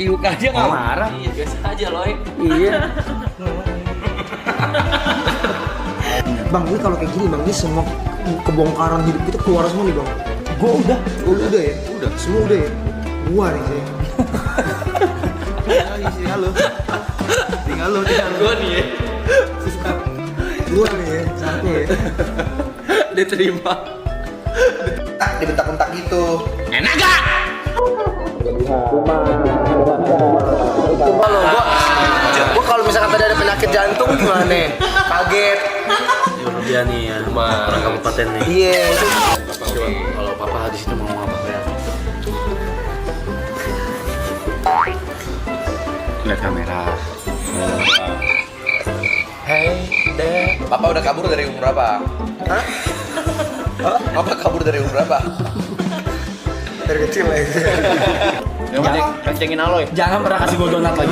Iuk aja nggak marah. Iya biasa aja loh. Iya. Bang, ini kalau kayak gini bang, ini semua kebongkaran hidup kita keluar semua nih bang. Gua udah ya. Udah. Semua udah ya. Gua nih saya. Tinggal lu. Gua nih ya. Gua nih ya. Satu ya. Diterima. Dibentak-bentak gitu. Enak gak? Gua kalau misalkan tadi ada penyakit jantung gimana? Kaget. Dia nih ya, orang kabupaten nih. Iya. Kalau papa di situ mau apa ya? Lihat kamera. Hey, Dad. Papa udah kabur dari umur berapa? Hah? Papa kabur dari umur berapa? Dari kecil ya. Yang penting kencengin Aloy. Jangan pernah kasih gue donat lagi.